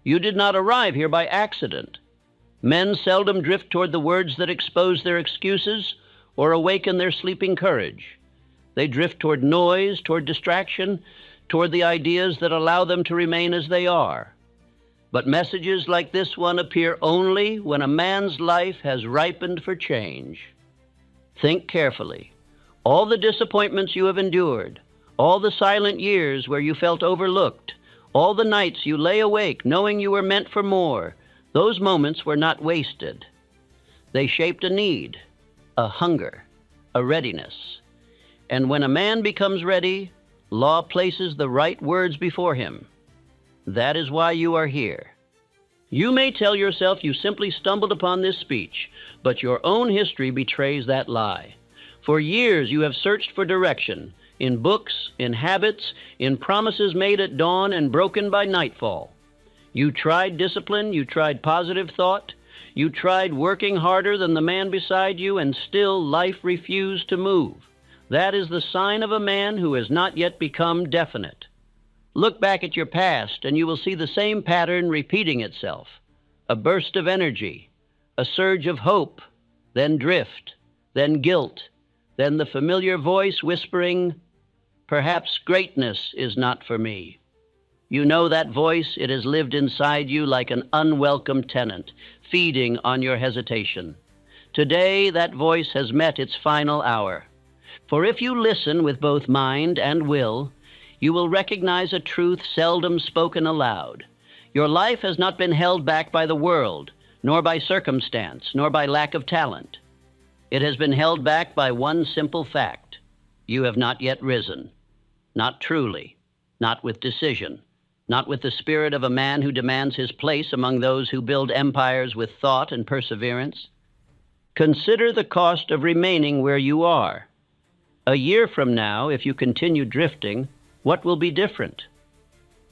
You did not arrive here by accident. Men seldom drift toward the words that expose their excuses or awaken their sleeping courage. They drift toward noise, toward distraction, toward the ideas that allow them to remain as they are. But messages like this one appear only when a man's life has ripened for change. Think carefully. All the disappointments you have endured, all the silent years where you felt overlooked, all the nights you lay awake knowing you were meant for more, those moments were not wasted. They shaped a need, a hunger, a readiness. And when a man becomes ready, law places the right words before him. That is why you are here. You may tell yourself you simply stumbled upon this speech, but your own history betrays that lie. For years you have searched for direction, in books, in habits, in promises made at dawn and broken by nightfall. You tried discipline, you tried positive thought, you tried working harder than the man beside you, and still life refused to move. That is the sign of a man who has not yet become definite. Look back at your past, and you will see the same pattern repeating itself. A burst of energy, a surge of hope, then drift, then guilt, then the familiar voice whispering, "Perhaps greatness is not for me." You know that voice. It has lived inside you like an unwelcome tenant, feeding on your hesitation. Today, that voice has met its final hour. For if you listen with both mind and will, you will recognize a truth seldom spoken aloud. Your life has not been held back by the world, nor by circumstance, nor by lack of talent. It has been held back by one simple fact. You have not yet risen. Not truly, not with decision, not with the spirit of a man who demands his place among those who build empires with thought and perseverance. Consider the cost of remaining where you are. A year from now, if you continue drifting, what will be different?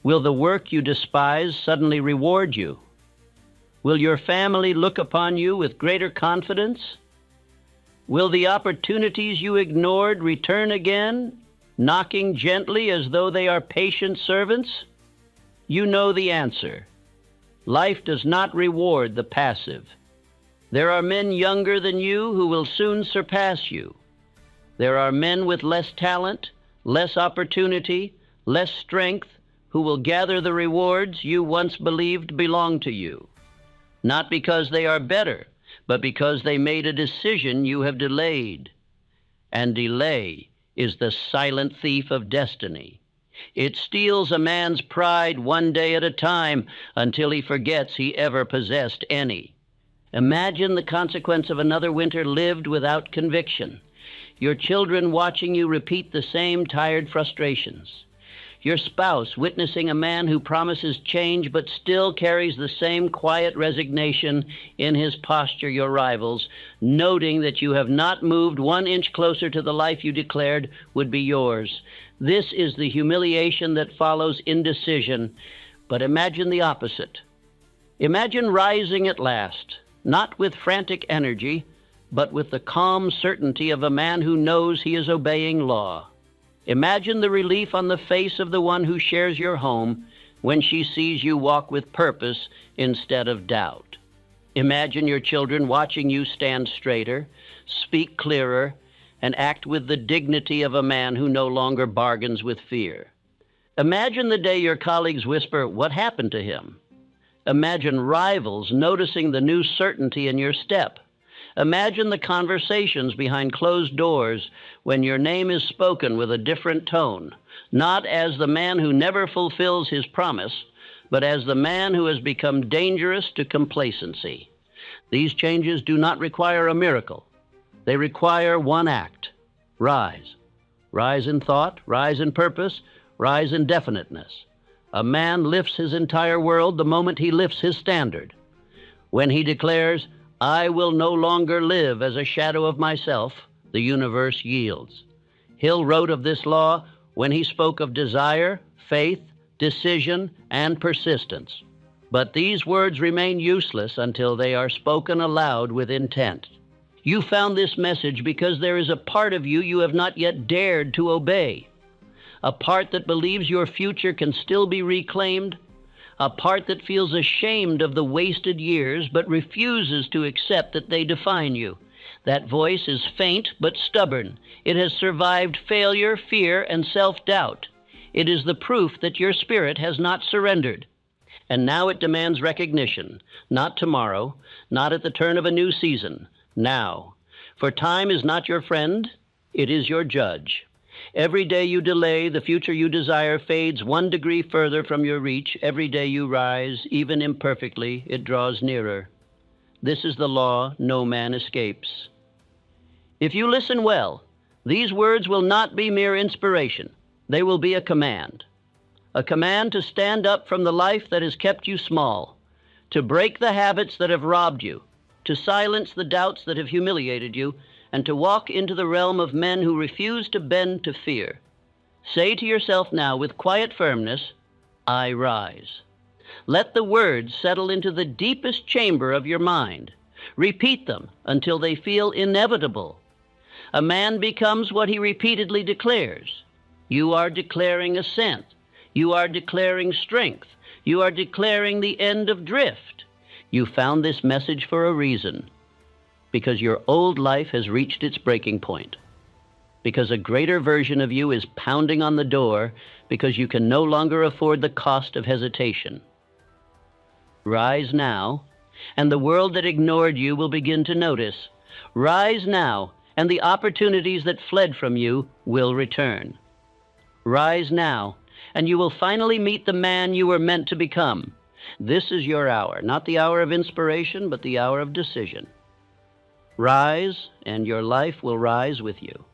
Will the work you despise suddenly reward you? Will your family look upon you with greater confidence? Will the opportunities you ignored return again, knocking gently as though they are patient servants? You know the answer. Life does not reward the passive. There are men younger than you who will soon surpass you. There are men with less talent, less opportunity, less strength, who will gather the rewards you once believed belonged to you. Not because they are better, but because they made a decision you have delayed. And delay is the silent thief of destiny. It steals a man's pride one day at a time until he forgets he ever possessed any. Imagine the consequence of another winter lived without conviction. Your children watching you repeat the same tired frustrations. Your spouse witnessing a man who promises change but still carries the same quiet resignation in his posture, your rivals, noting that you have not moved 1 inch closer to the life you declared would be yours. This is the humiliation that follows indecision. But imagine the opposite. Imagine rising at last, not with frantic energy, but with the calm certainty of a man who knows he is obeying law. Imagine the relief on the face of the one who shares your home when she sees you walk with purpose instead of doubt. Imagine your children watching you stand straighter, speak clearer, and act with the dignity of a man who no longer bargains with fear. Imagine the day your colleagues whisper, "What happened to him?" Imagine rivals noticing the new certainty in your step. Imagine the conversations behind closed doors when your name is spoken with a different tone, not as the man who never fulfills his promise, but as the man who has become dangerous to complacency. These changes do not require a miracle. They require one act: rise. Rise in thought, rise in purpose, rise in definiteness. A man lifts his entire world the moment he lifts his standard. When he declares, "I will no longer live as a shadow of myself," the universe yields. Hill wrote of this law when he spoke of desire, faith, decision, and persistence. But these words remain useless until they are spoken aloud with intent. You found this message because there is a part of you you have not yet dared to obey, a part that believes your future can still be reclaimed, a part that feels ashamed of the wasted years but refuses to accept that they define you. That voice is faint but stubborn. It has survived failure, fear, and self-doubt. It is the proof that your spirit has not surrendered. And now it demands recognition, not tomorrow, not at the turn of a new season, now. For time is not your friend, it is your judge. Every day you delay, the future you desire fades 1 degree further from your reach. Every day you rise, even imperfectly, it draws nearer. This is the law no man escapes. If you listen well, these words will not be mere inspiration. They will be a command to stand up from the life that has kept you small, to break the habits that have robbed you, to silence the doubts that have humiliated you, and to walk into the realm of men who refuse to bend to fear. Say to yourself now with quiet firmness, I rise. Let the words settle into the deepest chamber of your mind. Repeat them until they feel inevitable. A man becomes what he repeatedly declares. You are declaring ascent. You are declaring strength. You are declaring the end of drift. You found this message for a reason. Because your old life has reached its breaking point. Because a greater version of you is pounding on the door. Because you can no longer afford the cost of hesitation. Rise now, and the world that ignored you will begin to notice. Rise now, and the opportunities that fled from you will return. Rise now, and you will finally meet the man you were meant to become. This is your hour, not the hour of inspiration, but the hour of decision. Rise, and your life will rise with you.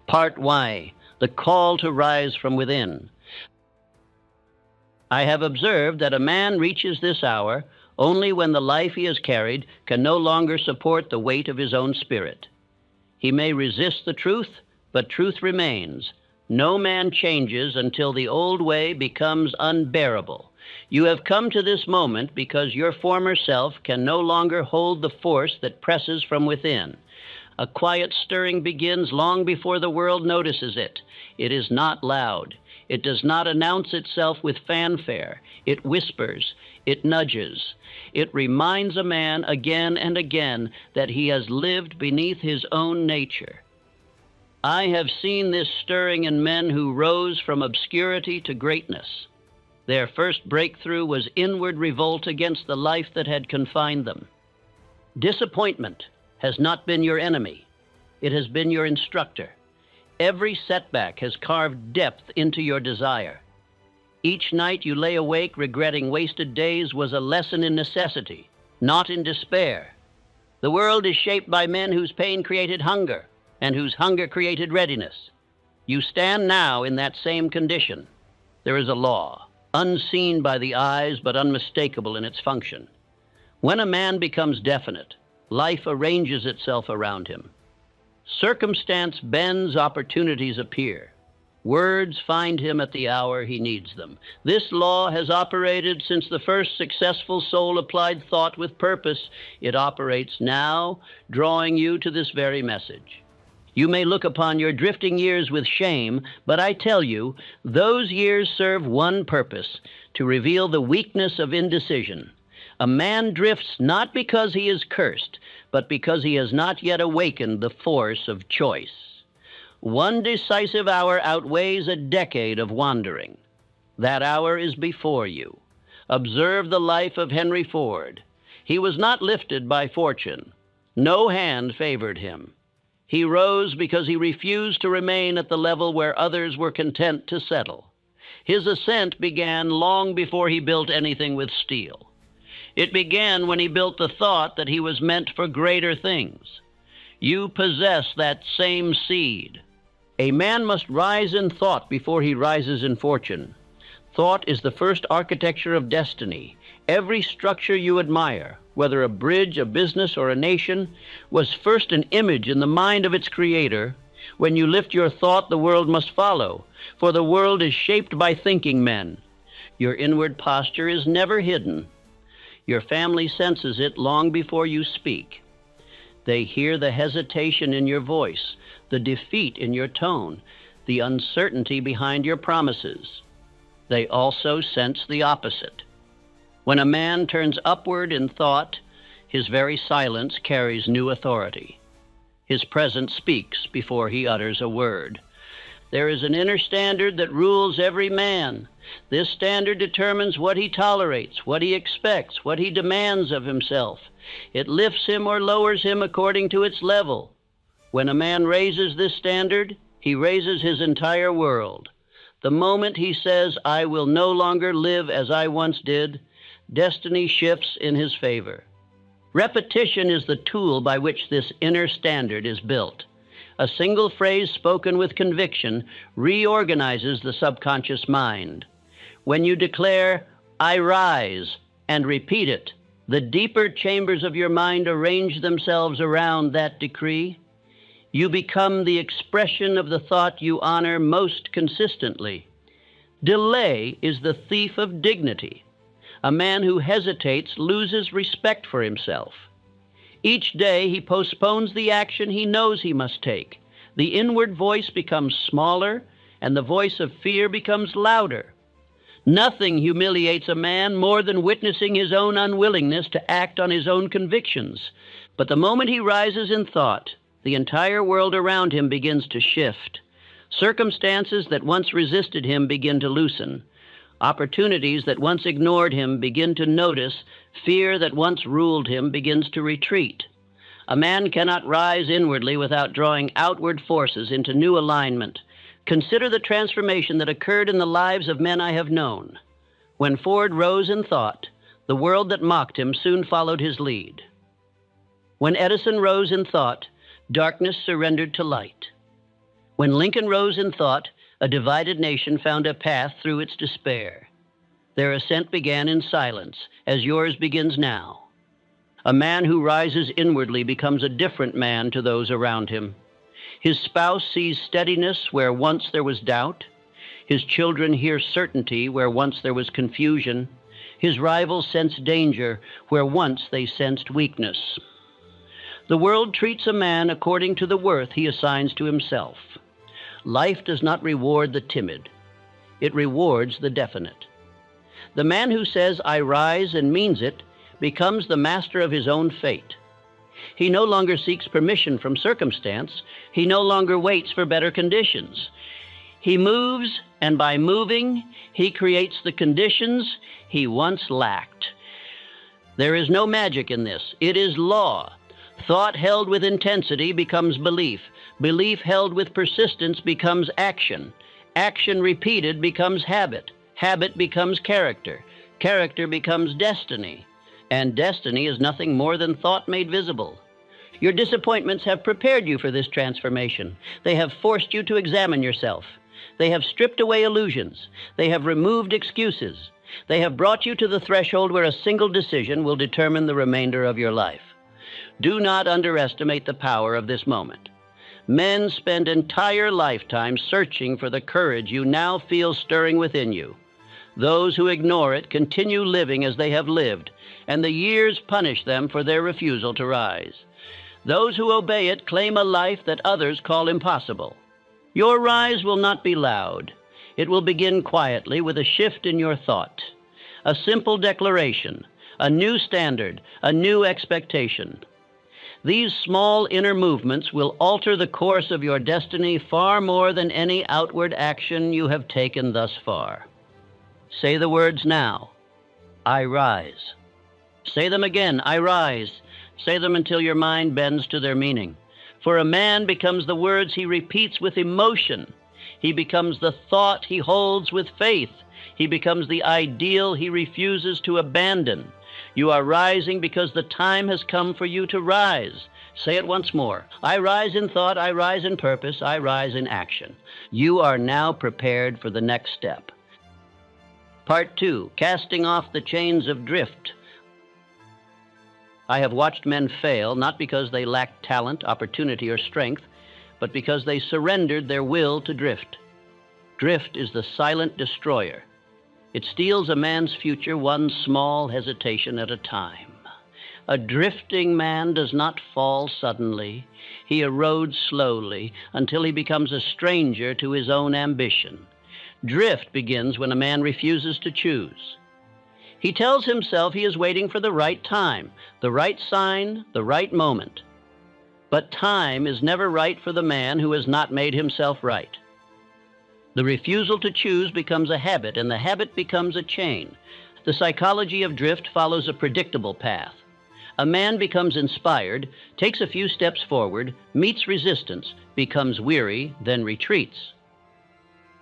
Part Y, the call to rise from within. I have observed that a man reaches this hour only when the life he has carried can no longer support the weight of his own spirit. He may resist the truth, but truth remains. No man changes until the old way becomes unbearable. You have come to this moment because your former self can no longer hold the force that presses from within. A quiet stirring begins long before the world notices it. It is not loud. It does not announce itself with fanfare. It whispers. It nudges. It reminds a man again and again that he has lived beneath his own nature. I have seen this stirring in men who rose from obscurity to greatness. Their first breakthrough was inward revolt against the life that had confined them. Disappointment has not been your enemy. It has been your instructor. Every setback has carved depth into your desire. Each night you lay awake regretting wasted days was a lesson in necessity, not in despair. The world is shaped by men whose pain created hunger, and whose hunger created readiness. You stand now in that same condition. There is a law, unseen by the eyes but unmistakable in its function. When a man becomes definite, life arranges itself around him. Circumstance bends, opportunities appear. Words find him at the hour he needs them. This law has operated since the first successful soul applied thought with purpose. It operates now, drawing you to this very message. You may look upon your drifting years with shame, but I tell you, those years serve one purpose, to reveal the weakness of indecision. A man drifts not because he is cursed, but because he has not yet awakened the force of choice. One decisive hour outweighs a decade of wandering. That hour is before you. Observe the life of Henry Ford. He was not lifted by fortune. No hand favored him. He rose because he refused to remain at the level where others were content to settle. His ascent began long before he built anything with steel. It began when he built the thought that he was meant for greater things. You possess that same seed. A man must rise in thought before he rises in fortune. Thought is the first architecture of destiny. Every structure you admire, whether a bridge, a business, or a nation, was first an image in the mind of its creator. When you lift your thought, the world must follow, for the world is shaped by thinking men. Your inward posture is never hidden. Your family senses it long before you speak. They hear the hesitation in your voice, the defeat in your tone, the uncertainty behind your promises. They also sense the opposite. When a man turns upward in thought, his very silence carries new authority. His presence speaks before he utters a word. There is an inner standard that rules every man. This standard determines what he tolerates, what he expects, what he demands of himself. It lifts him or lowers him according to its level. When a man raises this standard, he raises his entire world. The moment he says, "I will no longer live as I once did," destiny shifts in his favor. Repetition is the tool by which this inner standard is built. A single phrase spoken with conviction reorganizes the subconscious mind. When you declare, "I rise," and repeat it, the deeper chambers of your mind arrange themselves around that decree. You become the expression of the thought you honor most consistently. Delay is the thief of dignity. A man who hesitates loses respect for himself. Each day he postpones the action he knows he must take. The inward voice becomes smaller, and the voice of fear becomes louder. Nothing humiliates a man more than witnessing his own unwillingness to act on his own convictions. But the moment he rises in thought, the entire world around him begins to shift. Circumstances that once resisted him begin to loosen. Opportunities that once ignored him begin to notice. Fear that once ruled him begins to retreat. A man cannot rise inwardly without drawing outward forces into new alignment. Consider the transformation that occurred in the lives of men I have known. When Ford rose in thought, the world that mocked him soon followed his lead. When Edison rose in thought, darkness surrendered to light. When Lincoln rose in thought, a divided nation found a path through its despair. Their ascent began in silence, as yours begins now. A man who rises inwardly becomes a different man to those around him. His spouse sees steadiness where once there was doubt. His children hear certainty where once there was confusion. His rivals sense danger where once they sensed weakness. The world treats a man according to the worth he assigns to himself. Life does not reward the timid. It rewards the definite. The man who says, "I rise," and means it, becomes the master of his own fate. He no longer seeks permission from circumstance. He no longer waits for better conditions. He moves, and by moving, he creates the conditions he once lacked. There is no magic in this. It is law. Thought held with intensity becomes belief. Belief held with persistence becomes action. Action repeated becomes habit. Habit becomes character. Character becomes destiny. And destiny is nothing more than thought made visible. Your disappointments have prepared you for this transformation. They have forced you to examine yourself. They have stripped away illusions. They have removed excuses. They have brought you to the threshold where a single decision will determine the remainder of your life. Do not underestimate the power of this moment. Men spend entire lifetimes searching for the courage you now feel stirring within you. Those who ignore it continue living as they have lived, and the years punish them for their refusal to rise. Those who obey it claim a life that others call impossible. Your rise will not be loud. It will begin quietly with a shift in your thought, a simple declaration, a new standard, a new expectation. These small inner movements will alter the course of your destiny far more than any outward action you have taken thus far. Say the words now. I rise. Say them again. I rise. Say them until your mind bends to their meaning. For a man becomes the words he repeats with emotion. He becomes the thought he holds with faith. He becomes the ideal he refuses to abandon. You are rising because the time has come for you to rise. Say it once more. I rise in thought, I rise in purpose, I rise in action. You are now prepared for the next step. Part 2, casting off the chains of drift. I have watched men fail, not because they lacked talent, opportunity, or strength, but because they surrendered their will to drift. Drift is the silent destroyer. It steals a man's future one small hesitation at a time. A drifting man does not fall suddenly. He erodes slowly until he becomes a stranger to his own ambition. Drift begins when a man refuses to choose. He tells himself he is waiting for the right time, the right sign, the right moment. But time is never right for the man who has not made himself right. The refusal to choose becomes a habit, and the habit becomes a chain. The psychology of drift follows a predictable path. A man becomes inspired, takes a few steps forward, meets resistance, becomes weary, then retreats.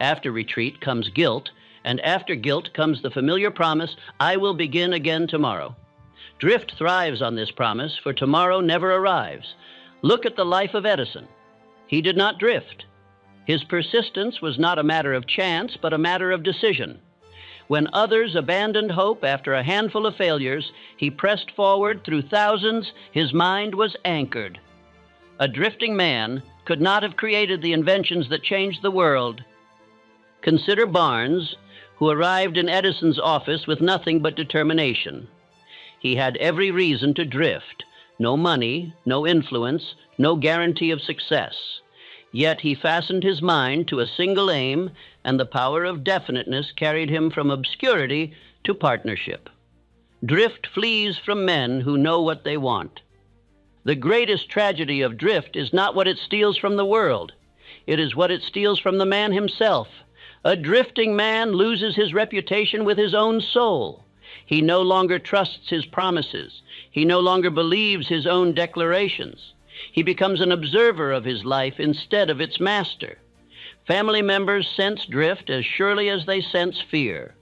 After retreat comes guilt, and after guilt comes the familiar promise, I will begin again tomorrow. Drift thrives on this promise, for tomorrow never arrives. Look at the life of Edison. He did not drift. His persistence was not a matter of chance, but a matter of decision. When others abandoned hope after a handful of failures, he pressed forward through thousands. His mind was anchored. A drifting man could not have created the inventions that changed the world. Consider Barnes, who arrived in Edison's office with nothing but determination. He had every reason to drift. No money, no influence, no guarantee of success. Yet he fastened his mind to a single aim, and the power of definiteness carried him from obscurity to partnership. Drift flees from men who know what they want. The greatest tragedy of drift is not what it steals from the world. It is what it steals from the man himself. A drifting man loses his reputation with his own soul. He no longer trusts his promises. He no longer believes his own declarations. He becomes an observer of his life instead of its master. Family members sense drift as surely as they sense fear.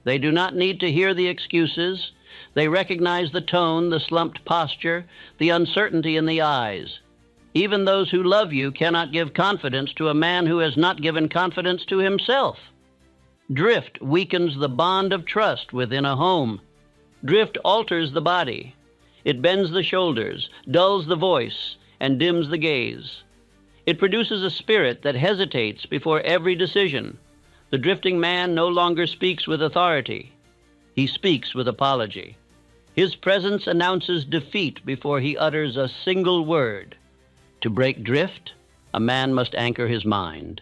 They do not need to hear the excuses. They recognize the tone, the slumped posture, the uncertainty in the eyes. Even those who love you cannot give confidence to a man who has not given confidence to himself. Drift weakens the bond of trust within a home. Drift alters the body. It bends the shoulders, dulls the voice, and dims the gaze. It produces a spirit that hesitates before every decision. The drifting man no longer speaks with authority. He speaks with apology. His presence announces defeat before he utters a single word. To break drift, a man must anchor his mind.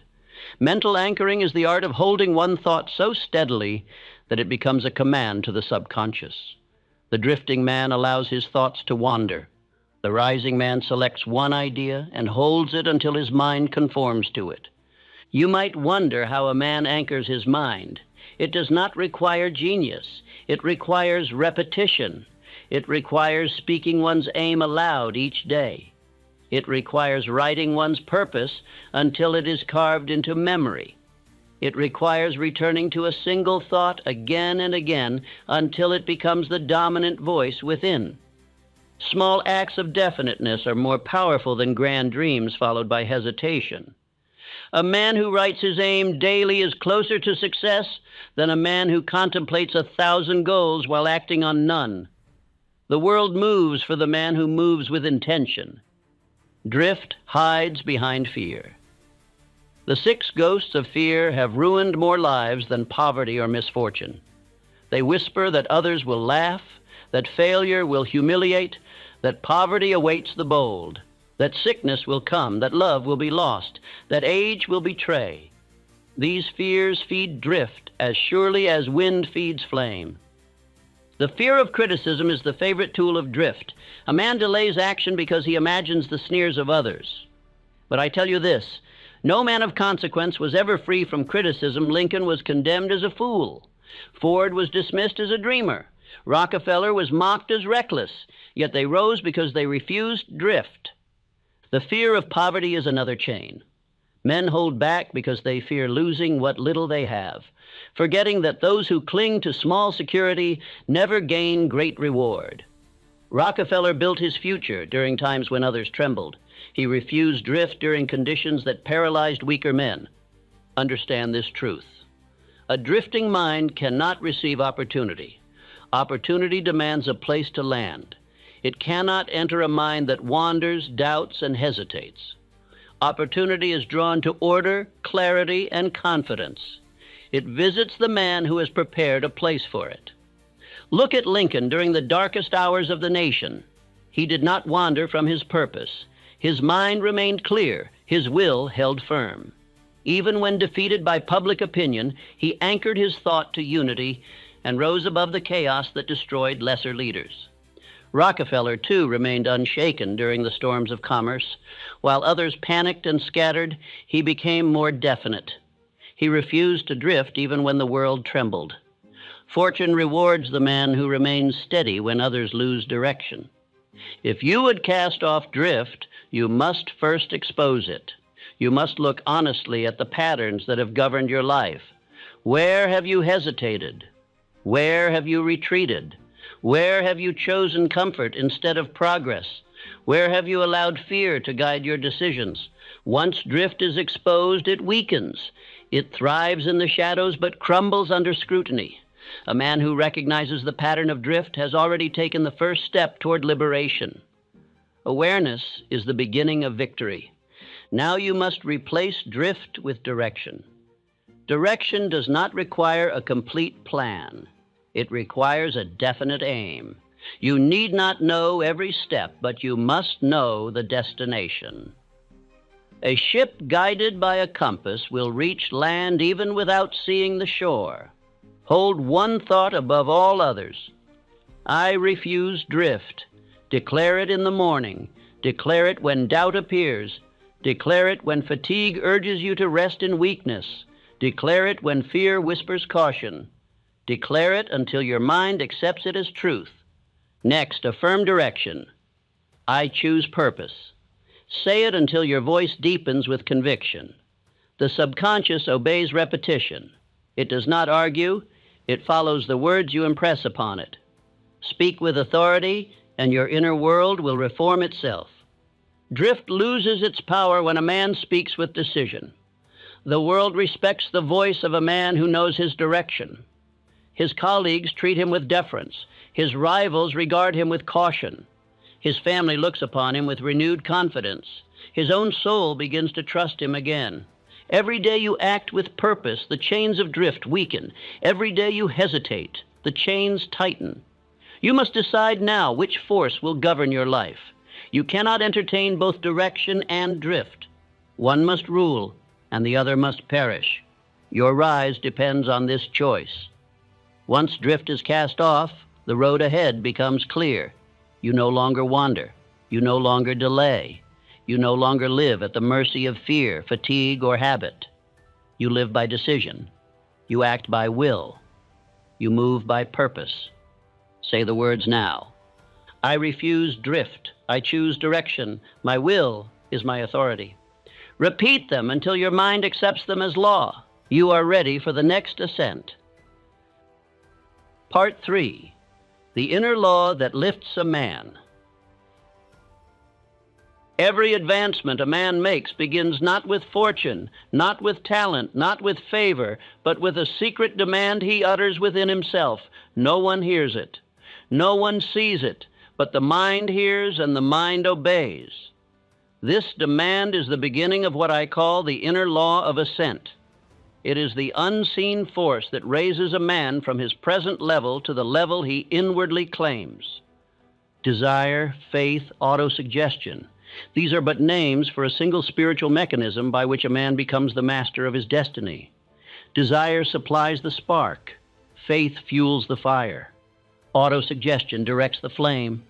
Mental anchoring is the art of holding one thought so steadily that it becomes a command to the subconscious. The drifting man allows his thoughts to wander. The rising man selects one idea and holds it until his mind conforms to it. You might wonder how a man anchors his mind. It does not require genius. It requires repetition. It requires speaking one's aim aloud each day. It requires writing one's purpose until it is carved into memory. It requires returning to a single thought again and again until it becomes the dominant voice within. Small acts of definiteness are more powerful than grand dreams followed by hesitation. A man who writes his aim daily is closer to success than a man who contemplates 1,000 goals while acting on none. The world moves for the man who moves with intention. Drift hides behind fear. The 6 ghosts of fear have ruined more lives than poverty or misfortune. They whisper that others will laugh, that failure will humiliate, that poverty awaits the bold, that sickness will come, that love will be lost, that age will betray. These fears feed drift as surely as wind feeds flame. The fear of criticism is the favorite tool of drift. A man delays action because he imagines the sneers of others. But I tell you this, no man of consequence was ever free from criticism. Lincoln was condemned as a fool. Ford was dismissed as a dreamer. Rockefeller was mocked as reckless, yet they rose because they refused drift. The fear of poverty is another chain. Men hold back because they fear losing what little they have, forgetting that those who cling to small security never gain great reward. Rockefeller built his future during times when others trembled. He refused drift during conditions that paralyzed weaker men. Understand this truth. A drifting mind cannot receive opportunity. Opportunity demands a place to land. It cannot enter a mind that wanders, doubts, and hesitates. Opportunity is drawn to order, clarity, and confidence. It visits the man who has prepared a place for it. Look at Lincoln during the darkest hours of the nation. He did not wander from his purpose. His mind remained clear. His will held firm. Even when defeated by public opinion, he anchored his thought to unity and rose above the chaos that destroyed lesser leaders. Rockefeller, too, remained unshaken during the storms of commerce. While others panicked and scattered, he became more definite. He refused to drift even when the world trembled. Fortune rewards the man who remains steady when others lose direction. If you would cast off drift, you must first expose it. You must look honestly at the patterns that have governed your life. Where have you hesitated? Where have you retreated? Where have you chosen comfort instead of progress? Where have you allowed fear to guide your decisions? Once drift is exposed, it weakens. It thrives in the shadows but crumbles under scrutiny. A man who recognizes the pattern of drift has already taken the first step toward liberation. Awareness is the beginning of victory. Now you must replace drift with direction. Direction does not require a complete plan. It requires a definite aim. You need not know every step, but you must know the destination. A ship guided by a compass will reach land even without seeing the shore. Hold one thought above all others. I refuse drift. Declare it in the morning. Declare it when doubt appears. Declare it when fatigue urges you to rest in weakness. Declare it when fear whispers caution. Declare it until your mind accepts it as truth. Next, affirm direction. I choose purpose. Say it until your voice deepens with conviction. The subconscious obeys repetition. It does not argue. It follows the words you impress upon it. Speak with authority, and your inner world will reform itself. Drift loses its power when a man speaks with decision. The world respects the voice of a man who knows his direction. His colleagues treat him with deference. His rivals regard him with caution. His family looks upon him with renewed confidence. His own soul begins to trust him again. Every day you act with purpose, the chains of drift weaken. Every day you hesitate, the chains tighten. You must decide now which force will govern your life. You cannot entertain both direction and drift. One must rule, and the other must perish. Your rise depends on this choice. Once drift is cast off, the road ahead becomes clear. You no longer wander. You no longer delay. You no longer live at the mercy of fear, fatigue, or habit. You live by decision. You act by will. You move by purpose. Say the words now. I refuse drift. I choose direction. My will is my authority. Repeat them until your mind accepts them as law. You are ready for the next ascent. Part 3. The inner law that lifts a man. Every advancement a man makes begins not with fortune, not with talent, not with favor, but with a secret demand he utters within himself. No one hears it. No one sees it, but the mind hears and the mind obeys. This demand is the beginning of what I call the inner law of ascent. It is the unseen force that raises a man from his present level to the level he inwardly claims. Desire, faith, autosuggestion. These are but names for a single spiritual mechanism by which a man becomes the master of his destiny. Desire supplies the spark. Faith fuels the fire. Autosuggestion directs the flame.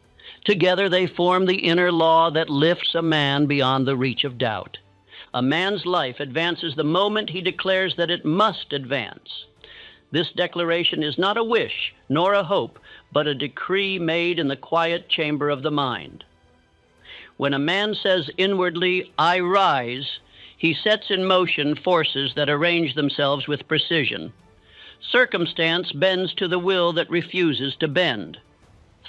Together they form the inner law that lifts a man beyond the reach of doubt. A man's life advances the moment he declares that it must advance. This declaration is not a wish nor a hope, but a decree made in the quiet chamber of the mind. When a man says inwardly, I rise, he sets in motion forces that arrange themselves with precision. Circumstance bends to the will that refuses to bend.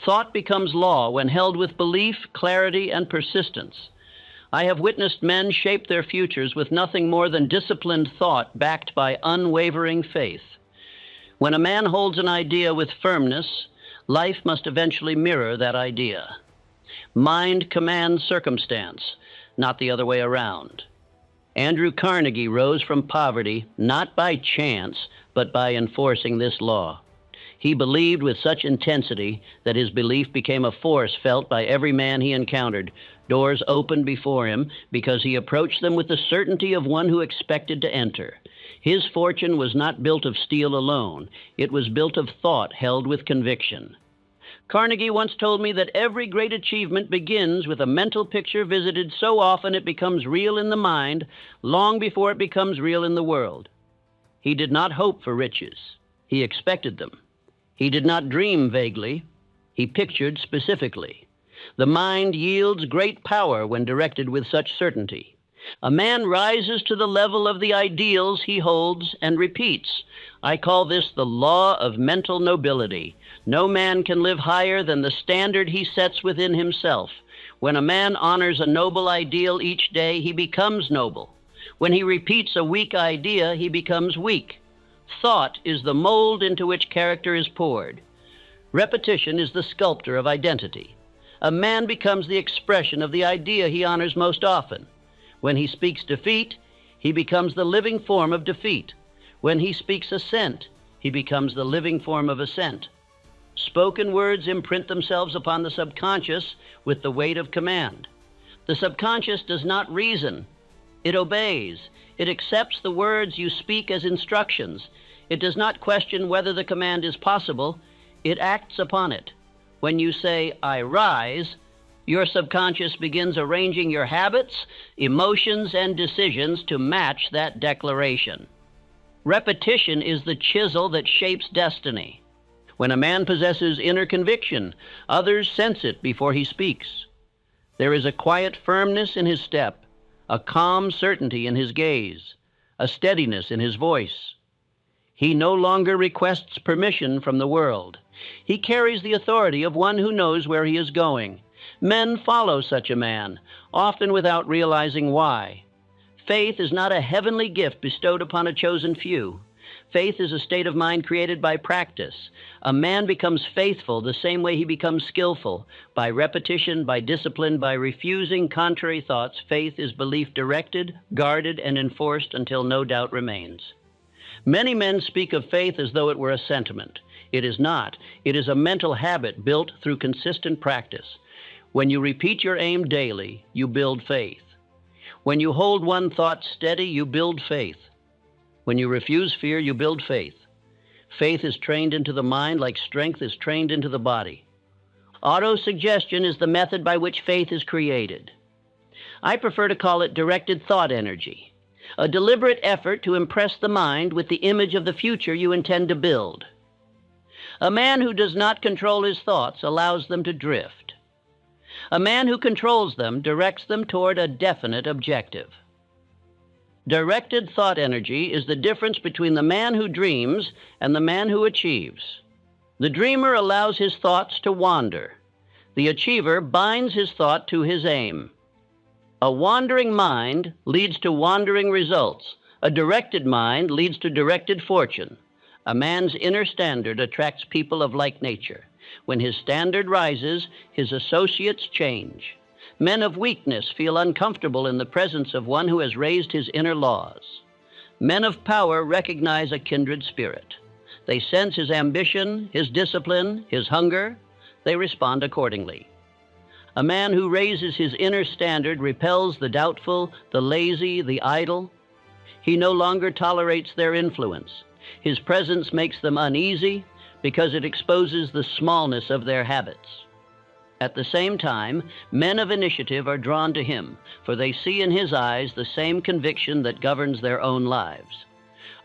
Thought becomes law when held with belief, clarity, and persistence. I have witnessed men shape their futures with nothing more than disciplined thought backed by unwavering faith. When a man holds an idea with firmness, life must eventually mirror that idea. Mind commands circumstance, not the other way around. Andrew Carnegie rose from poverty not by chance, but by enforcing this law. He believed with such intensity that his belief became a force felt by every man he encountered. Doors opened before him because he approached them with the certainty of one who expected to enter. His fortune was not built of steel alone. It was built of thought held with conviction. Carnegie once told me that every great achievement begins with a mental picture visited so often it becomes real in the mind, long before it becomes real in the world. He did not hope for riches. He expected them. He did not dream vaguely. He pictured specifically. The mind yields great power when directed with such certainty. A man rises to the level of the ideals he holds and repeats. I call this the law of mental nobility. No man can live higher than the standard he sets within himself. When a man honors a noble ideal each day, he becomes noble. When he repeats a weak idea, he becomes weak. Thought is the mold into which character is poured. Repetition is the sculptor of identity. A man becomes the expression of the idea he honors most often. When he speaks defeat, he becomes the living form of defeat. When he speaks assent, he becomes the living form of assent. Spoken words imprint themselves upon the subconscious with the weight of command. The subconscious does not reason. It obeys. It accepts the words you speak as instructions. It does not question whether the command is possible. It acts upon it. When you say, "I rise," your subconscious begins arranging your habits, emotions, and decisions to match that declaration. Repetition is the chisel that shapes destiny. When a man possesses inner conviction, others sense it before he speaks. There is a quiet firmness in his step, a calm certainty in his gaze, a steadiness in his voice. He no longer requests permission from the world. He carries the authority of one who knows where he is going. Men follow such a man, often without realizing why. Faith is not a heavenly gift bestowed upon a chosen few. Faith is a state of mind created by practice. A man becomes faithful the same way he becomes skillful, by repetition, by discipline, by refusing contrary thoughts. Faith is belief directed, guarded, and enforced until no doubt remains. Many men speak of faith as though it were a sentiment. It is not. It is a mental habit built through consistent practice. When you repeat your aim daily, you build faith. When you hold one thought steady, you build faith. When you refuse fear, you build faith. Faith is trained into the mind like strength is trained into the body. Autosuggestion is the method by which faith is created. I prefer to call it directed thought energy, a deliberate effort to impress the mind with the image of the future you intend to build. A man who does not control his thoughts allows them to drift. A man who controls them directs them toward a definite objective. Directed thought energy is the difference between the man who dreams and the man who achieves. The dreamer allows his thoughts to wander. The achiever binds his thought to his aim. A wandering mind leads to wandering results. A directed mind leads to directed fortune. A man's inner standard attracts people of like nature. When his standard rises, his associates change. Men of weakness feel uncomfortable in the presence of one who has raised his inner laws. Men of power recognize a kindred spirit. They sense his ambition, his discipline, his hunger. They respond accordingly. A man who raises his inner standard repels the doubtful, the lazy, the idle. He no longer tolerates their influence. His presence makes them uneasy because it exposes the smallness of their habits. At the same time, men of initiative are drawn to him, for they see in his eyes the same conviction that governs their own lives.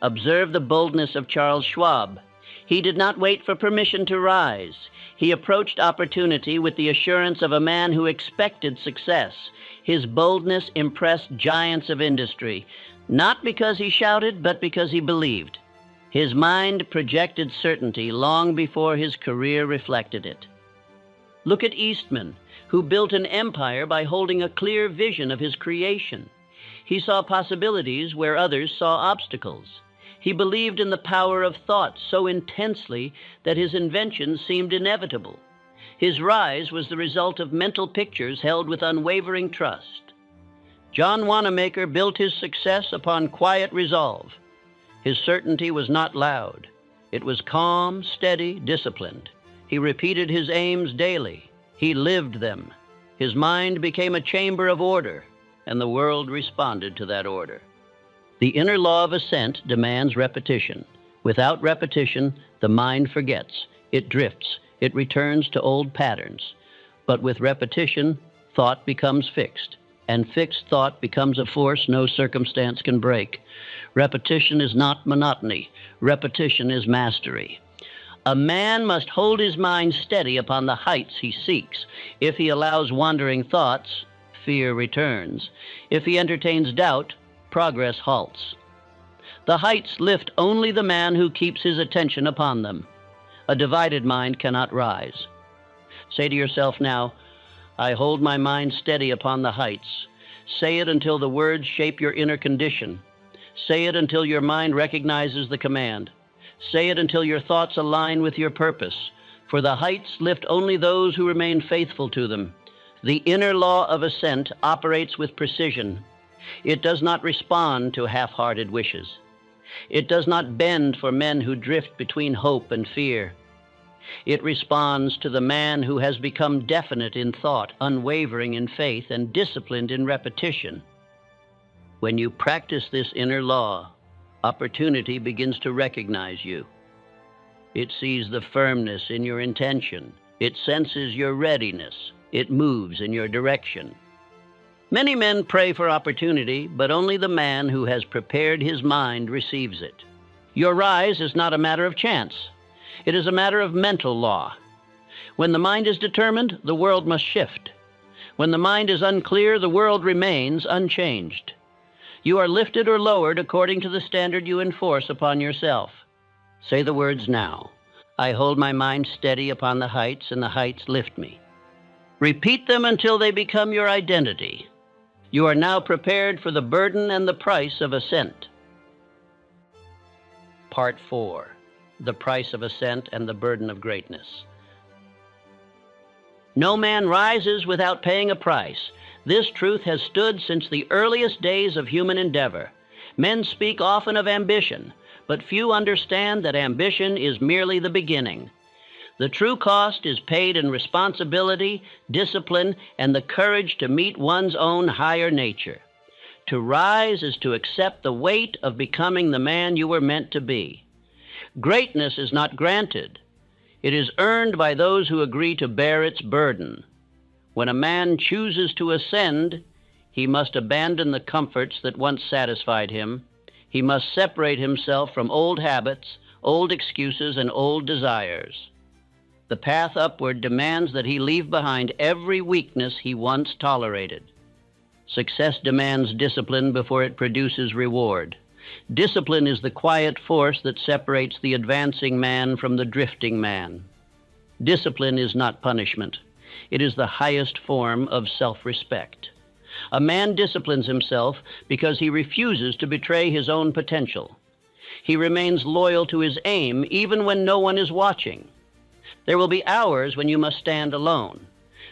Observe the boldness of Charles Schwab. He did not wait for permission to rise. He approached opportunity with the assurance of a man who expected success. His boldness impressed giants of industry, not because he shouted, but because he believed. His mind projected certainty long before his career reflected it. Look at Eastman, who built an empire by holding a clear vision of his creation. He saw possibilities where others saw obstacles. He believed in the power of thought so intensely that his inventions seemed inevitable. His rise was the result of mental pictures held with unwavering trust. John Wanamaker built his success upon quiet resolve. His certainty was not loud. It was calm, steady, disciplined. He repeated his aims daily. He lived them. His mind became a chamber of order, and the world responded to that order. The inner law of ascent demands repetition. Without repetition, the mind forgets. It drifts. It returns to old patterns. But with repetition, thought becomes fixed, and fixed thought becomes a force no circumstance can break. Repetition is not monotony. Repetition is mastery. A man must hold his mind steady upon the heights he seeks. If he allows wandering thoughts, fear returns. If he entertains doubt, progress halts. The heights lift only the man who keeps his attention upon them. A divided mind cannot rise. Say to yourself now, I hold my mind steady upon the heights. Say it until the words shape your inner condition. Say it until your mind recognizes the command. Say it until your thoughts align with your purpose. For the heights lift only those who remain faithful to them. The inner law of ascent operates with precision. It does not respond to half-hearted wishes. It does not bend for men who drift between hope and fear. It responds to the man who has become definite in thought, unwavering in faith, and disciplined in repetition. When you practice this inner law, opportunity begins to recognize you. It sees the firmness in your intention. It senses your readiness. It moves in your direction. Many men pray for opportunity, but only the man who has prepared his mind receives it. Your rise is not a matter of chance. It is a matter of mental law. When the mind is determined, the world must shift. When the mind is unclear, the world remains unchanged. You are lifted or lowered according to the standard you enforce upon yourself. Say the words now. I hold my mind steady upon the heights, and the heights lift me. Repeat them until they become your identity. You are now prepared for the burden and the price of ascent. Part 4. The price of ascent and the burden of greatness. No man rises without paying a price. This truth has stood since the earliest days of human endeavor. Men speak often of ambition, but few understand that ambition is merely the beginning. The true cost is paid in responsibility, discipline, and the courage to meet one's own higher nature. To rise is to accept the weight of becoming the man you were meant to be. Greatness is not granted. It is earned by those who agree to bear its burden. When a man chooses to ascend, he must abandon the comforts that once satisfied him. He must separate himself from old habits, old excuses, and old desires. The path upward demands that he leave behind every weakness he once tolerated. Success demands discipline before it produces reward. Discipline is the quiet force that separates the advancing man from the drifting man. Discipline is not punishment. It is the highest form of self-respect. A man disciplines himself because he refuses to betray his own potential. He remains loyal to his aim even when no one is watching. There will be hours when you must stand alone.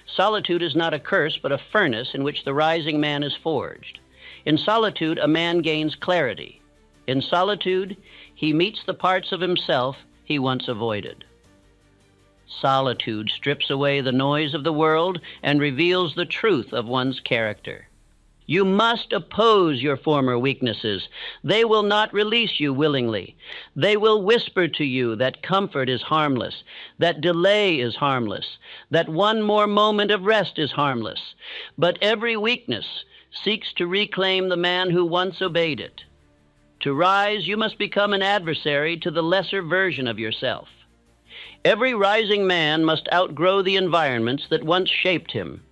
Solitude is not a curse, but a furnace in which the rising man is forged. In solitude, a man gains clarity. In solitude, he meets the parts of himself he once avoided. Solitude strips away the noise of the world and reveals the truth of one's character. You must oppose your former weaknesses. They will not release you willingly. They will whisper to you that comfort is harmless, that delay is harmless, that one more moment of rest is harmless. But every weakness seeks to reclaim the man who once obeyed it. To rise, you must become an adversary to the lesser version of yourself. Every rising man must outgrow the environments that once shaped him.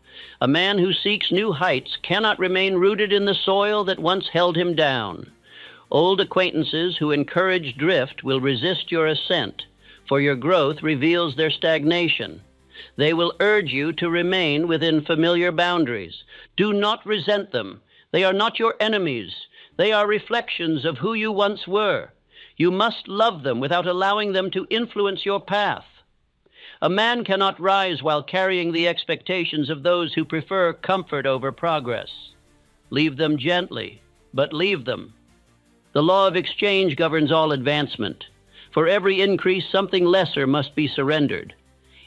A man who seeks new heights cannot remain rooted in the soil that once held him down. Old acquaintances who encourage drift will resist your ascent, for your growth reveals their stagnation. They will urge you to remain within familiar boundaries. Do not resent them. They are not your enemies. They are reflections of who you once were. You must love them without allowing them to influence your path. A man cannot rise while carrying the expectations of those who prefer comfort over progress. Leave them gently, but leave them. The law of exchange governs all advancement. For every increase, something lesser must be surrendered.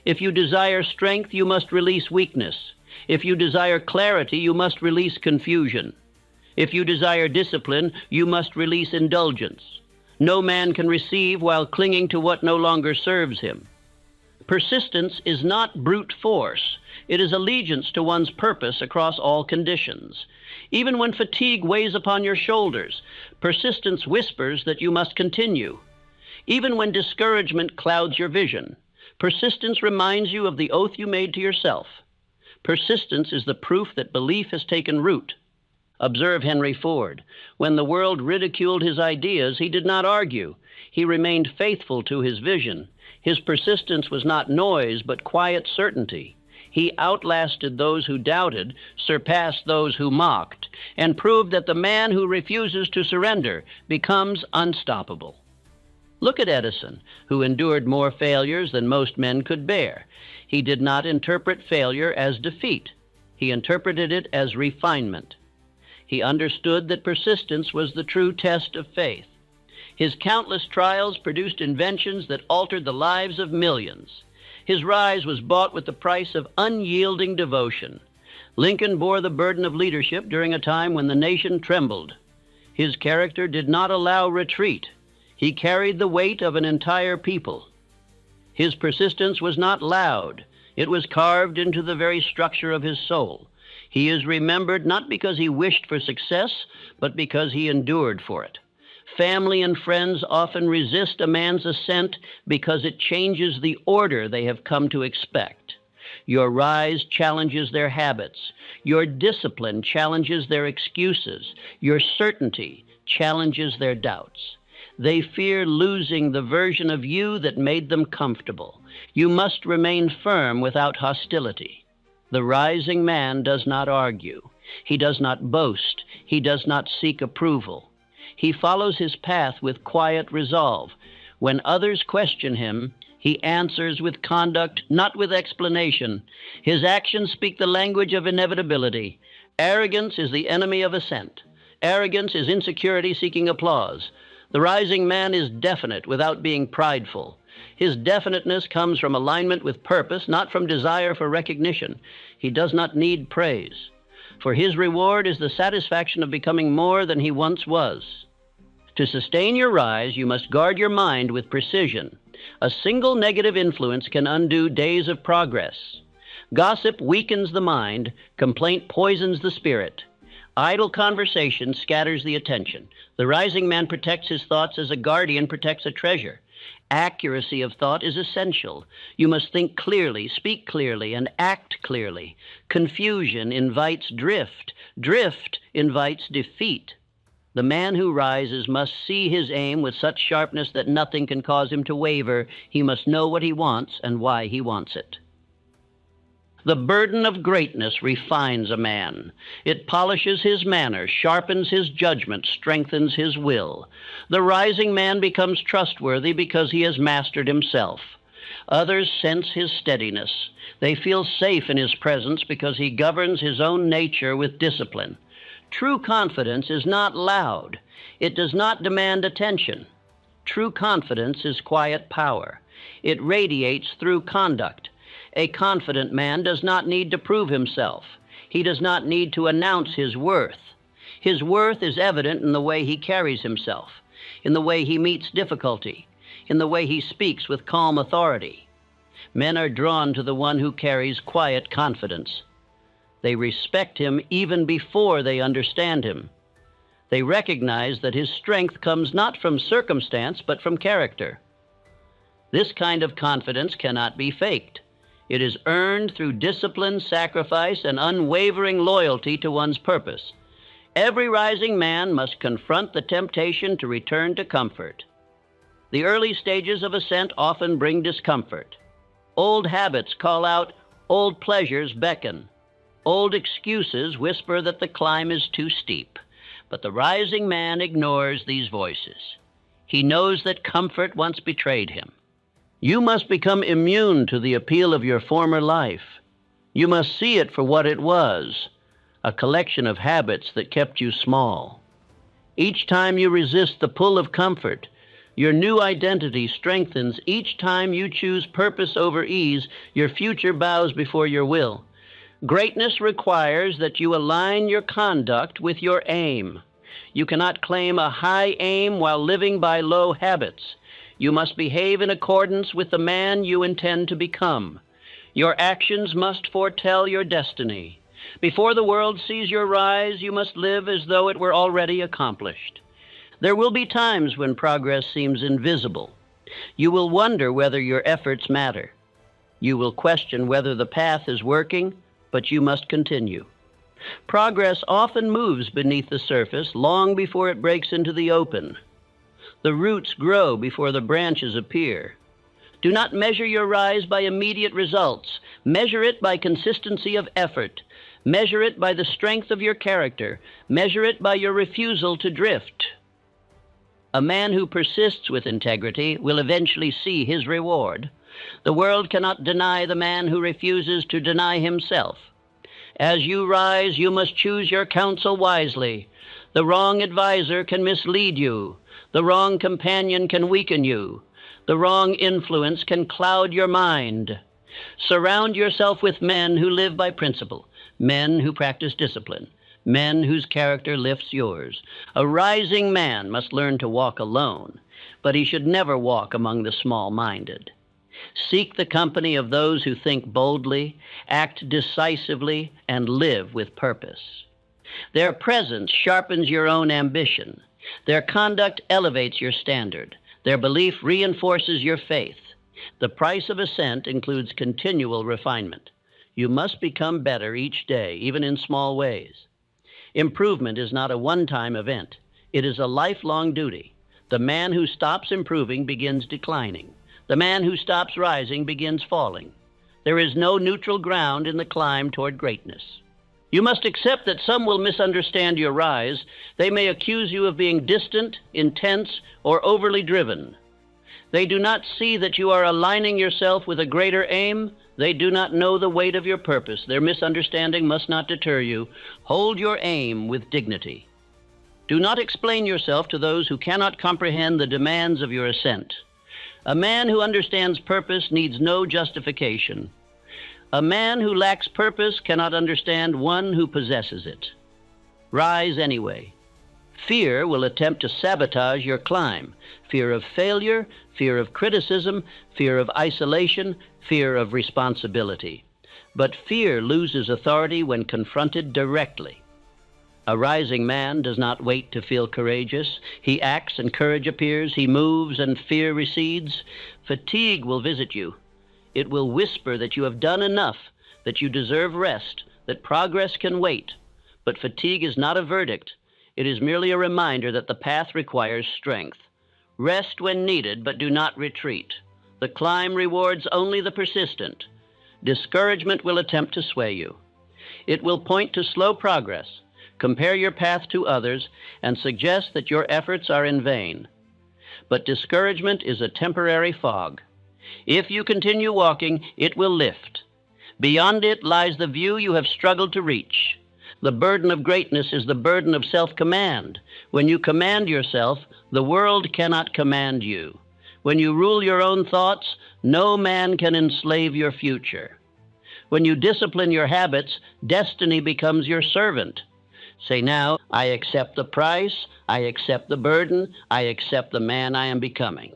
If you desire strength, you must release weakness. If you desire clarity, you must release confusion. If you desire discipline, you must release indulgence. No man can receive while clinging to what no longer serves him. Persistence is not brute force. It is allegiance to one's purpose across all conditions. Even when fatigue weighs upon your shoulders, persistence whispers that you must continue. Even when discouragement clouds your vision, persistence reminds you of the oath you made to yourself. Persistence is the proof that belief has taken root. Observe Henry Ford. When the world ridiculed his ideas, he did not argue. He remained faithful to his vision. His persistence was not noise, but quiet certainty. He outlasted those who doubted, surpassed those who mocked, and proved that the man who refuses to surrender becomes unstoppable. Look at Edison, who endured more failures than most men could bear. He did not interpret failure as defeat. He interpreted it as refinement. He understood that persistence was the true test of faith. His countless trials produced inventions that altered the lives of millions. His rise was bought with the price of unyielding devotion. Lincoln bore the burden of leadership during a time when the nation trembled. His character did not allow retreat. He carried the weight of an entire people. His persistence was not loud. It was carved into the very structure of his soul. He is remembered not because he wished for success, but because he endured for it. Family and friends often resist a man's ascent because it changes the order they have come to expect. Your rise challenges their habits. Your discipline challenges their excuses. Your certainty challenges their doubts. They fear losing the version of you that made them comfortable. You must remain firm without hostility. The rising man does not argue. He does not boast. He does not seek approval. He follows his path with quiet resolve. When others question him, he answers with conduct, not with explanation. His actions speak the language of inevitability. Arrogance is the enemy of ascent. Arrogance is insecurity seeking applause. The rising man is definite without being prideful. His definiteness comes from alignment with purpose, not from desire for recognition. He does not need praise, for his reward is the satisfaction of becoming more than he once was. To sustain your rise, you must guard your mind with precision. A single negative influence can undo days of progress. Gossip weakens the mind. Complaint poisons the spirit. Idle conversation scatters the attention. The rising man protects his thoughts as a guardian protects a treasure. Accuracy of thought is essential. You must think clearly, speak clearly, and act clearly. Confusion invites drift. Drift invites defeat. The man who rises must see his aim with such sharpness that nothing can cause him to waver. He must know what he wants and why he wants it. The burden of greatness refines a man. It polishes his manners, sharpens his judgment, strengthens his will. The rising man becomes trustworthy because he has mastered himself. Others sense his steadiness. They feel safe in his presence because he governs his own nature with discipline. True confidence is not loud. It does not demand attention. True confidence is quiet power. It radiates through conduct. A confident man does not need to prove himself. He does not need to announce his worth. His worth is evident in the way he carries himself, in the way he meets difficulty, in the way he speaks with calm authority. Men are drawn to the one who carries quiet confidence. They respect him even before they understand him. They recognize that his strength comes not from circumstance, but from character. This kind of confidence cannot be faked. It is earned through discipline, sacrifice, and unwavering loyalty to one's purpose. Every rising man must confront the temptation to return to comfort. The early stages of ascent often bring discomfort. Old habits call out, old pleasures beckon. Old excuses whisper that the climb is too steep. But the rising man ignores these voices. He knows that comfort once betrayed him. You must become immune to the appeal of your former life. You must see it for what it was, a collection of habits that kept you small. Each time you resist the pull of comfort, Your new identity strengthens each time you choose purpose over ease. Your future bows before your will. Greatness requires that you align your conduct with your aim. You cannot claim a high aim while living by low habits. You must behave in accordance with the man you intend to become. Your actions must foretell your destiny. Before the world sees your rise, you must live as though it were already accomplished. There will be times when progress seems invisible. You will wonder whether your efforts matter. You will question whether the path is working, but you must continue. Progress often moves beneath the surface long before it breaks into the open. The roots grow before the branches appear. Do not measure your rise by immediate results. Measure it by consistency of effort. Measure it by the strength of your character. Measure it by your refusal to drift. A man who persists with integrity will eventually see his reward. The world cannot deny the man who refuses to deny himself. As you rise, you must choose your counsel wisely. The wrong advisor can mislead you. The wrong companion can weaken you. The wrong influence can cloud your mind. Surround yourself with men who live by principle, men who practice discipline, men whose character lifts yours. A rising man must learn to walk alone, but he should never walk among the small-minded. Seek the company of those who think boldly, act decisively, and live with purpose. Their presence sharpens your own ambition. Their conduct elevates your standard. Their belief reinforces your faith. The price of ascent includes continual refinement. You must become better each day, even in small ways. Improvement is not a one-time event. It is a lifelong duty. The man who stops improving begins declining. The man who stops rising begins falling. There is no neutral ground in the climb toward greatness. You must accept that some will misunderstand your rise. They may accuse you of being distant, intense, or overly driven. They do not see that you are aligning yourself with a greater aim. They do not know the weight of your purpose. Their misunderstanding must not deter you. Hold your aim with dignity. Do not explain yourself to those who cannot comprehend the demands of your ascent. A man who understands purpose needs no justification. A man who lacks purpose cannot understand one who possesses it. Rise anyway. Fear will attempt to sabotage your climb. Fear of failure, fear of criticism, fear of isolation, fear of responsibility. But fear loses authority when confronted directly. A rising man does not wait to feel courageous. He acts and courage appears. He moves and fear recedes. Fatigue will visit you. It will whisper that you have done enough, that you deserve rest, that progress can wait. But fatigue is not a verdict. It is merely a reminder that the path requires strength. Rest when needed, but do not retreat. The climb rewards only the persistent. Discouragement will attempt to sway you. It will point to slow progress, compare your path to others, and suggest that your efforts are in vain. But discouragement is a temporary fog. If you continue walking, it will lift. Beyond it lies the view you have struggled to reach. The burden of greatness is the burden of self-command. When you command yourself, the world cannot command you. When you rule your own thoughts, no man can enslave your future. When you discipline your habits, destiny becomes your servant. Say now, I accept the price, I accept the burden, I accept the man I am becoming.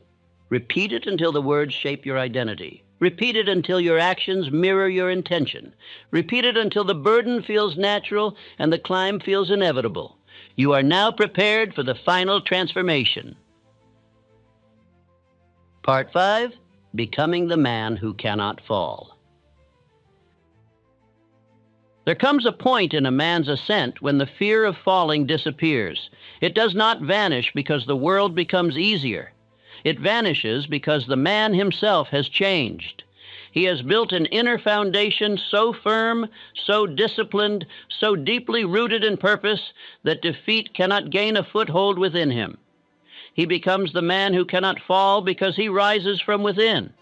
Repeat it until the words shape your identity. Repeat it until your actions mirror your intention. Repeat it until the burden feels natural and the climb feels inevitable. You are now prepared for the final transformation. Part 5, Becoming the Man Who Cannot Fall. There comes a point in a man's ascent when the fear of falling disappears. It does not vanish because the world becomes easier. It vanishes because the man himself has changed. He has built an inner foundation so firm, so disciplined, so deeply rooted in purpose that defeat cannot gain a foothold within him. He becomes the man who cannot fall because he rises from within.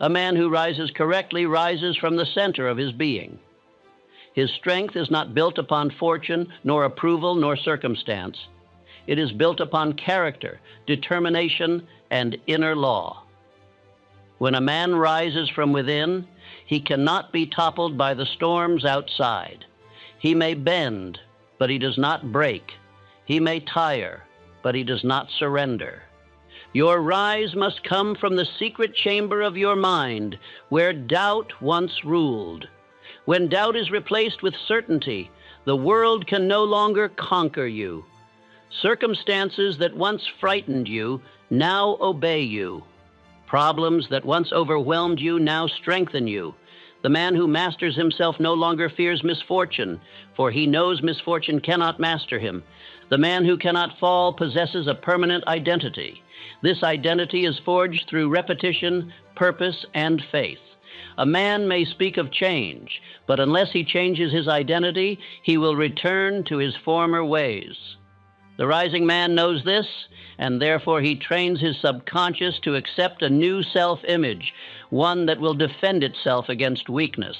A man who rises correctly rises from the center of his being. His strength is not built upon fortune, nor approval, nor circumstance. It is built upon character, determination, and inner law. When a man rises from within, he cannot be toppled by the storms outside. He may bend, but he does not break. He may tire, but he does not surrender. Your rise must come from the secret chamber of your mind, where doubt once ruled. When doubt is replaced with certainty, the world can no longer conquer you. Circumstances that once frightened you now obey you. Problems that once overwhelmed you now strengthen you. The man who masters himself no longer fears misfortune, for he knows misfortune cannot master him. The man who cannot fall possesses a permanent identity. This identity is forged through repetition, purpose, and faith. A man may speak of change, but unless he changes his identity, he will return to his former ways. The rising man knows this, and therefore he trains his subconscious to accept a new self-image, one that will defend itself against weakness.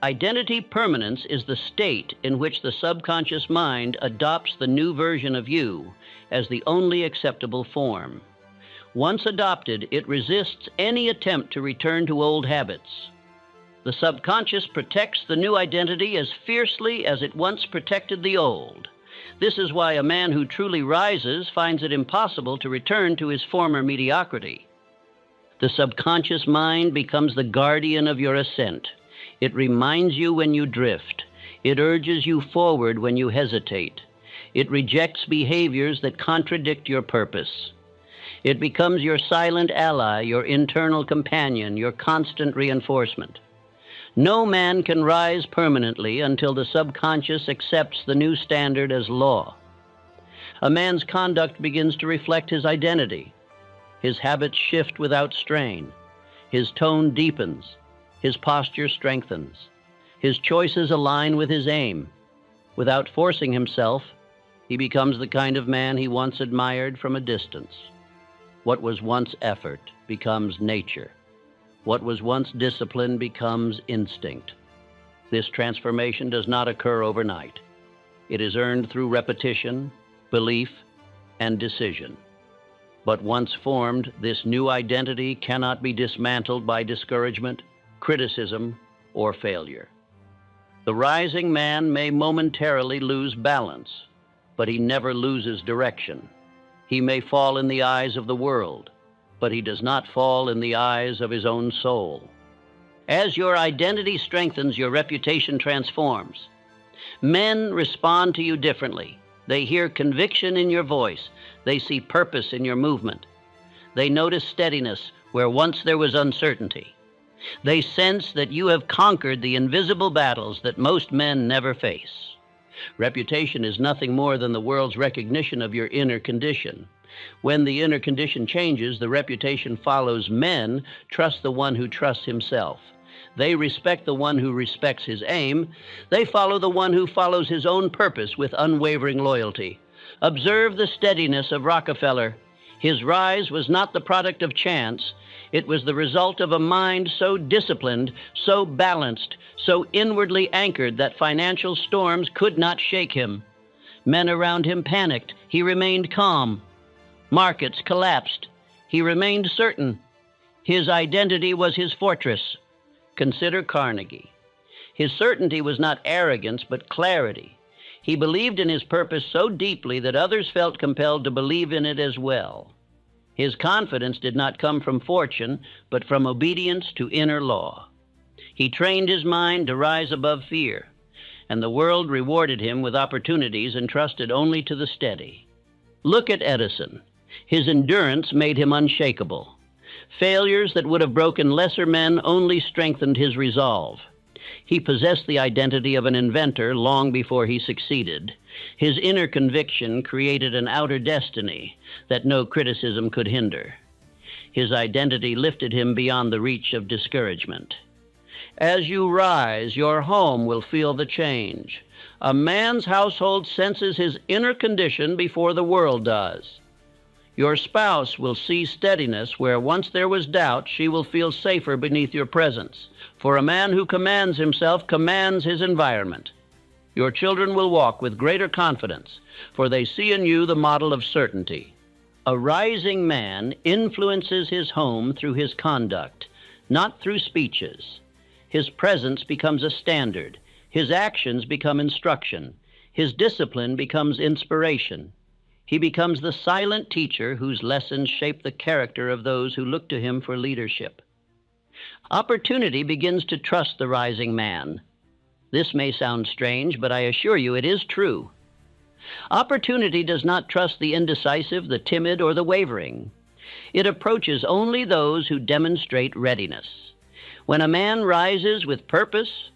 Identity permanence is the state in which the subconscious mind adopts the new version of you as the only acceptable form. Once adopted, it resists any attempt to return to old habits. The subconscious protects the new identity as fiercely as it once protected the old. This is why a man who truly rises finds it impossible to return to his former mediocrity. The subconscious mind becomes the guardian of your ascent. It reminds you when you drift. It urges you forward when you hesitate. It rejects behaviors that contradict your purpose. It becomes your silent ally, your internal companion, your constant reinforcement. No man can rise permanently until the subconscious accepts the new standard as law. A man's conduct begins to reflect his identity. His habits shift without strain. His tone deepens. His posture strengthens. His choices align with his aim. Without forcing himself, he becomes the kind of man he once admired from a distance. What was once effort becomes nature. What was once discipline becomes instinct. This transformation does not occur overnight. It is earned through repetition, belief, and decision. But once formed, this new identity cannot be dismantled by discouragement, criticism, or failure. The rising man may momentarily lose balance, but he never loses direction. He may fall in the eyes of the world, but he does not fall in the eyes of his own soul. As your identity strengthens, your reputation transforms. Men respond to you differently. They hear conviction in your voice. They see purpose in your movement. They notice steadiness where once there was uncertainty. They sense that you have conquered the invisible battles that most men never face. Reputation is nothing more than the world's recognition of your inner condition. When the inner condition changes, the reputation follows. Men trust the one who trusts himself. They respect the one who respects his aim. They follow the one who follows his own purpose with unwavering loyalty. Observe the steadiness of Rockefeller. His rise was not the product of chance. It was the result of a mind so disciplined, so balanced, so inwardly anchored that financial storms could not shake him. Men around him panicked. He remained calm. Markets collapsed. He remained certain. His identity was his fortress. Consider Carnegie. His certainty was not arrogance, but clarity. He believed in his purpose so deeply that others felt compelled to believe in it as well. His confidence did not come from fortune, but from obedience to inner law. He trained his mind to rise above fear, and the world rewarded him with opportunities entrusted only to the steady. Look at Edison. His endurance made him unshakable. Failures that would have broken lesser men only strengthened his resolve. He possessed the identity of an inventor long before he succeeded. His inner conviction created an outer destiny that no criticism could hinder. His identity lifted him beyond the reach of discouragement. As you rise, your home will feel the change. A man's household senses his inner condition before the world does. Your spouse will see steadiness where once there was doubt. She will feel safer beneath your presence. For a man who commands himself commands his environment. Your children will walk with greater confidence, for they see in you the model of certainty. A rising man influences his home through his conduct, not through speeches. His presence becomes a standard. His actions become instruction. His discipline becomes inspiration. He becomes the silent teacher whose lessons shape the character of those who look to him for leadership. Opportunity begins to trust the rising man. This may sound strange, but I assure you it is true. Opportunity does not trust the indecisive, the timid, or the wavering. It approaches only those who demonstrate readiness. When a man rises with purpose,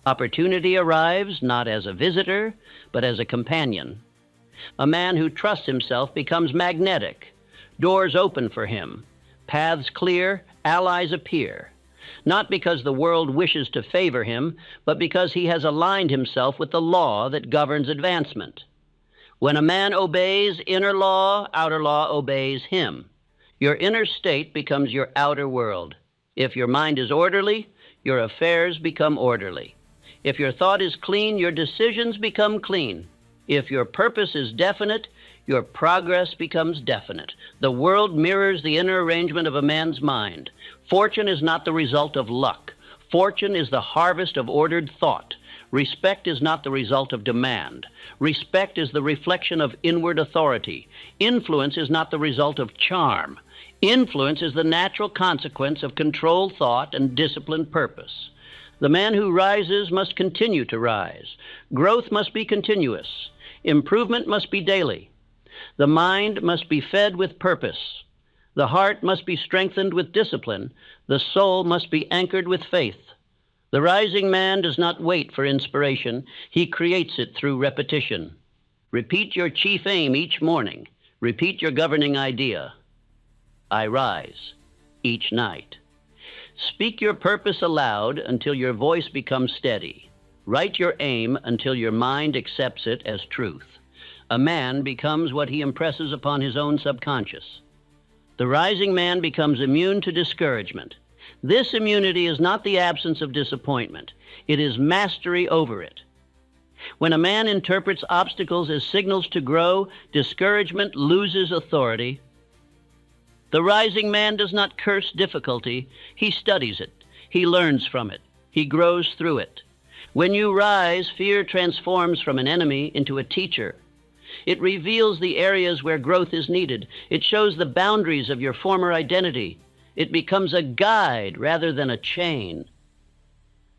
opportunity arrives not as a visitor, but as a companion. A man who trusts himself becomes magnetic. Doors open for him. Paths clear, allies appear. Not because the world wishes to favor him, but because he has aligned himself with the law that governs advancement. When a man obeys inner law, outer law obeys him. Your inner state becomes your outer world. If your mind is orderly, your affairs become orderly. If your thought is clean, your decisions become clean. If your purpose is definite, your progress becomes definite. The world mirrors the inner arrangement of a man's mind. Fortune is not the result of luck. Fortune is the harvest of ordered thought. Respect is not the result of demand. Respect is the reflection of inward authority. Influence is not the result of charm. Influence is the natural consequence of controlled thought and disciplined purpose. The man who rises must continue to rise. Growth must be continuous. Improvement must be daily. The mind must be fed with purpose. The heart must be strengthened with discipline. The soul must be anchored with faith. The rising man does not wait for inspiration. He creates it through repetition. Repeat your chief aim each morning. Repeat your governing idea. I rise each night. Speak your purpose aloud until your voice becomes steady. Write your aim until your mind accepts it as truth. A man becomes what he impresses upon his own subconscious. The rising man becomes immune to discouragement. This immunity is not the absence of disappointment. It is mastery over it. When a man interprets obstacles as signals to grow, discouragement loses authority. The rising man does not curse difficulty. He studies it. He learns from it. He grows through it. When you rise, fear transforms from an enemy into a teacher. It reveals the areas where growth is needed. It shows the boundaries of your former identity. It becomes a guide rather than a chain.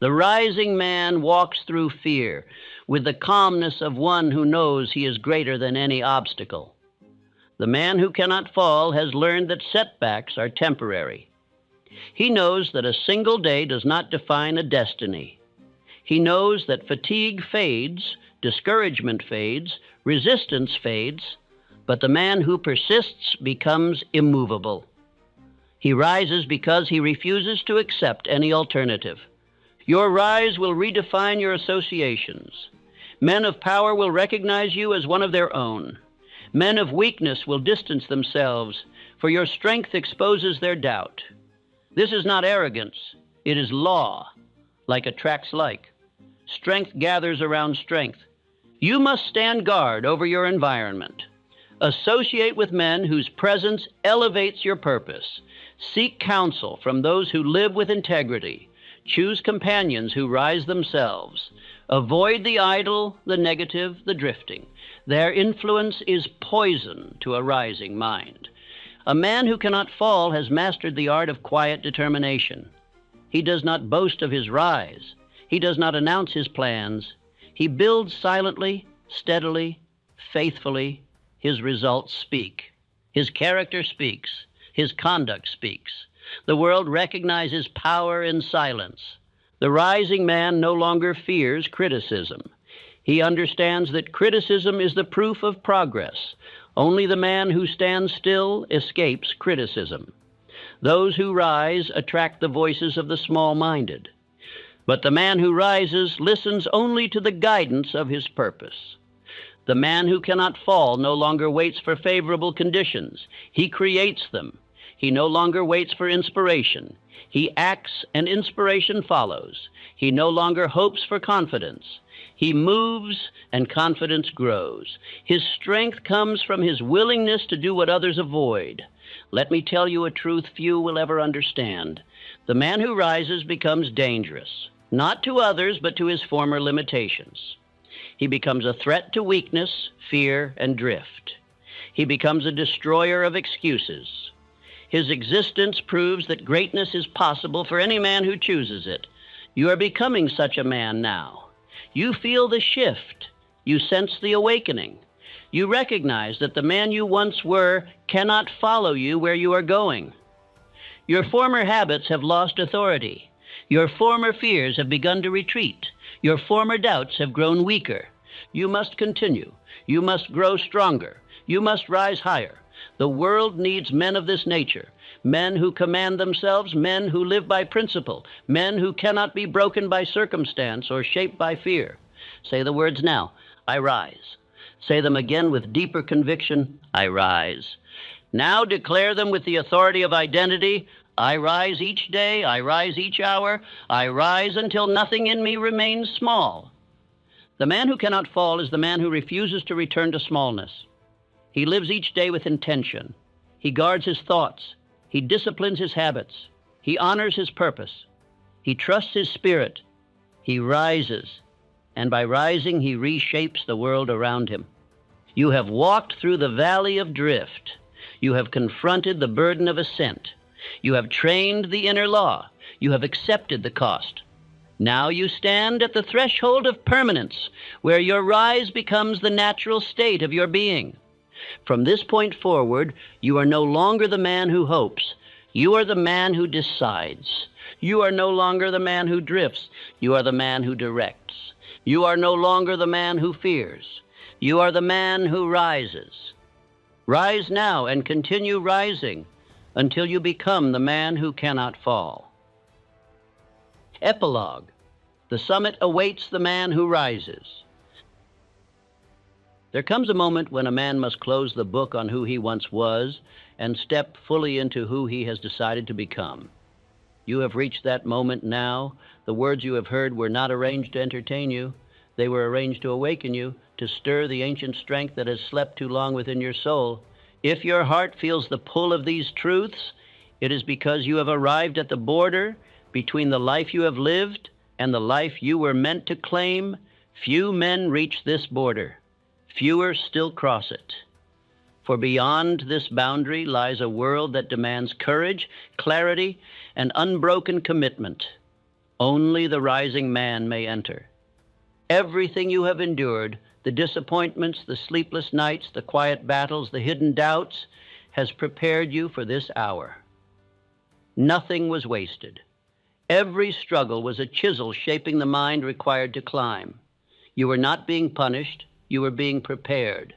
The rising man walks through fear with the calmness of one who knows he is greater than any obstacle. The man who cannot fall has learned that setbacks are temporary. He knows that a single day does not define a destiny. He knows that fatigue fades, discouragement fades, resistance fades, but the man who persists becomes immovable. He rises because he refuses to accept any alternative. Your rise will redefine your associations. Men of power will recognize you as one of their own. Men of weakness will distance themselves, for your strength exposes their doubt. This is not arrogance. It is law. Like attracts like. Strength gathers around strength. You must stand guard over your environment. Associate with men whose presence elevates your purpose. Seek counsel from those who live with integrity. Choose companions who rise themselves. Avoid the idle, the negative, the drifting. Their influence is poison to a rising mind. A man who cannot fall has mastered the art of quiet determination. He does not boast of his rise. He does not announce his plans. He builds silently, steadily, faithfully. His results speak. His character speaks. His conduct speaks. The world recognizes power in silence. The rising man no longer fears criticism. He understands that criticism is the proof of progress. Only the man who stands still escapes criticism. Those who rise attract the voices of the small-minded. But the man who rises listens only to the guidance of his purpose. The man who cannot fall no longer waits for favorable conditions. He creates them. He no longer waits for inspiration. He acts and inspiration follows. He no longer hopes for confidence. He moves and confidence grows. His strength comes from his willingness to do what others avoid. Let me tell you a truth few will ever understand. The man who rises becomes dangerous, not to others, but to his former limitations. He becomes a threat to weakness, fear, and drift. He becomes a destroyer of excuses. His existence proves that greatness is possible for any man who chooses it. You are becoming such a man now. You feel the shift. You sense the awakening. You recognize that the man you once were cannot follow you where you are going. Your former habits have lost authority. Your former fears have begun to retreat. Your former doubts have grown weaker. You must continue. You must grow stronger. You must rise higher. The world needs men of this nature, men who command themselves, men who live by principle, men who cannot be broken by circumstance or shaped by fear. Say the words now, I rise. Say them again with deeper conviction, I rise. Now declare them with the authority of identity, I rise each day, I rise each hour, I rise until nothing in me remains small. The man who cannot fall is the man who refuses to return to smallness. He lives each day with intention. He guards his thoughts. He disciplines his habits. He honors his purpose. He trusts his spirit. He rises, and by rising, he reshapes the world around him. You have walked through the valley of drift. You have confronted the burden of ascent. You have trained the inner law. You have accepted the cost. Now you stand at the threshold of permanence, where your rise becomes the natural state of your being. From this point forward, you are no longer the man who hopes. You are the man who decides. You are no longer the man who drifts. You are the man who directs. You are no longer the man who fears. You are the man who rises. Rise now and continue rising until you become the man who cannot fall. Epilogue. The summit awaits the man who rises. There comes a moment when a man must close the book on who he once was and step fully into who he has decided to become. You have reached that moment now. The words you have heard were not arranged to entertain you. They were arranged to awaken you, to stir the ancient strength that has slept too long within your soul. If your heart feels the pull of these truths, it is because you have arrived at the border between the life you have lived and the life you were meant to claim. Few men reach this border. Fewer still cross it. For beyond this boundary lies a world that demands courage, clarity, and unbroken commitment. Only the rising man may enter. Everything you have endured, the disappointments, the sleepless nights, the quiet battles, the hidden doubts, has prepared you for this hour. Nothing was wasted. Every struggle was a chisel shaping the mind required to climb. You were not being punished. You were being prepared.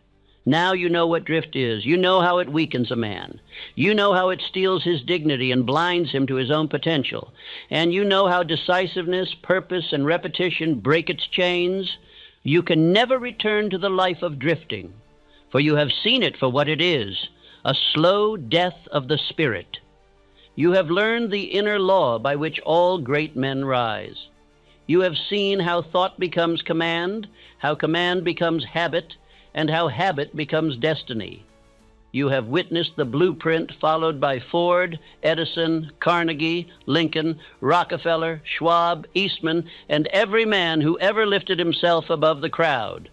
Now you know what drift is. You know how it weakens a man. You know how it steals his dignity and blinds him to his own potential. And you know how decisiveness, purpose, and repetition break its chains. You can never return to the life of drifting, for you have seen it for what it is, a slow death of the spirit. You have learned the inner law by which all great men rise. You have seen how thought becomes command, how command becomes habit, and how habit becomes destiny. You have witnessed the blueprint followed by Ford, Edison, Carnegie, Lincoln, Rockefeller, Schwab, Eastman, and every man who ever lifted himself above the crowd.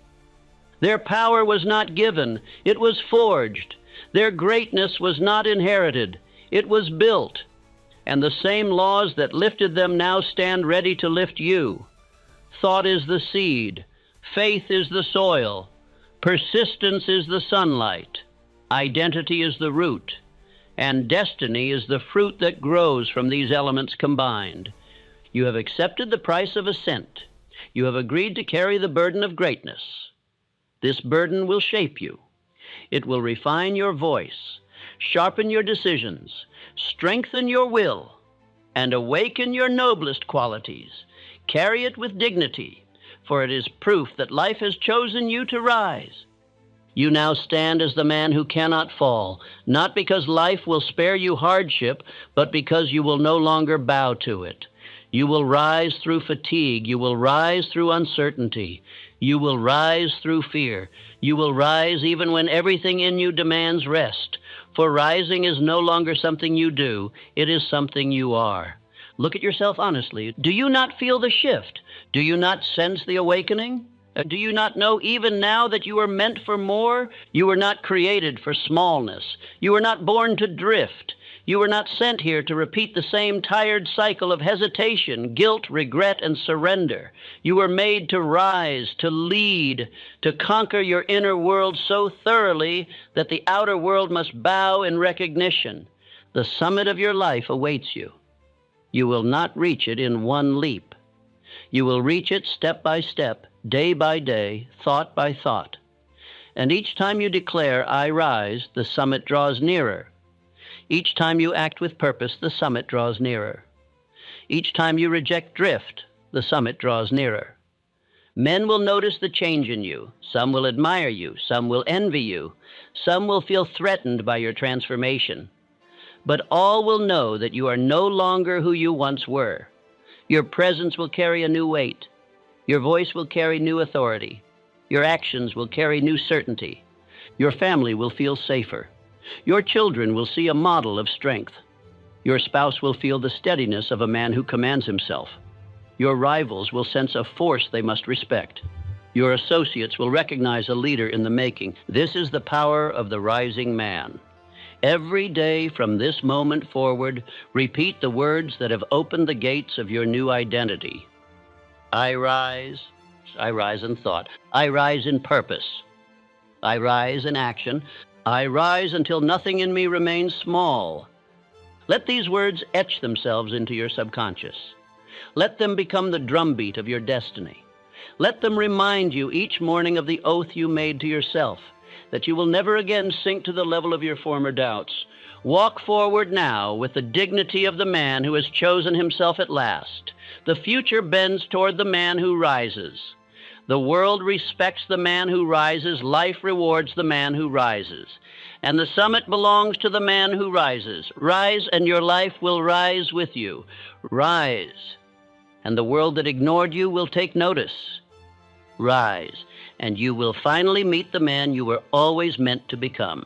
Their power was not given, it was forged. Their greatness was not inherited, it was built. And the same laws that lifted them now stand ready to lift you. Thought is the seed, faith is the soil, persistence is the sunlight, identity is the root, and destiny is the fruit that grows from these elements combined. You have accepted the price of ascent. You have agreed to carry the burden of greatness. This burden will shape you. It will refine your voice, sharpen your decisions, strengthen your will, and awaken your noblest qualities. Carry it with dignity, for it is proof that life has chosen you to rise. You now stand as the man who cannot fall, not because life will spare you hardship, but because you will no longer bow to it. You will rise through fatigue. You will rise through uncertainty. You will rise through fear. You will rise even when everything in you demands rest. For rising is no longer something you do, it is something you are. Look at yourself honestly. Do you not feel the shift? Do you not sense the awakening? Do you not know even now that you are meant for more? You were not created for smallness. You were not born to drift. You were not sent here to repeat the same tired cycle of hesitation, guilt, regret, and surrender. You were made to rise, to lead, to conquer your inner world so thoroughly that the outer world must bow in recognition. The summit of your life awaits you. You will not reach it in one leap. You will reach it step by step, day by day, thought by thought. And each time you declare, "I rise," the summit draws nearer. Each time you act with purpose, the summit draws nearer. Each time you reject drift, the summit draws nearer. Men will notice the change in you. Some will admire you. Some will envy you. Some will feel threatened by your transformation. But all will know that you are no longer who you once were. Your presence will carry a new weight. Your voice will carry new authority. Your actions will carry new certainty. Your family will feel safer. Your children will see a model of strength. Your spouse will feel the steadiness of a man who commands himself. Your rivals will sense a force they must respect. Your associates will recognize a leader in the making. This is the power of the rising man. Every day from this moment forward, repeat the words that have opened the gates of your new identity. I rise in thought. I rise in purpose. I rise in action. I rise until nothing in me remains small. Let these words etch themselves into your subconscious. Let them become the drumbeat of your destiny. Let them remind you each morning of the oath you made to yourself, that you will never again sink to the level of your former doubts. Walk forward now with the dignity of the man who has chosen himself at last. The future bends toward the man who rises. The world respects the man who rises. Life rewards the man who rises. And the summit belongs to the man who rises. Rise, and your life will rise with you. Rise, and the world that ignored you will take notice. Rise, and you will finally meet the man you were always meant to become.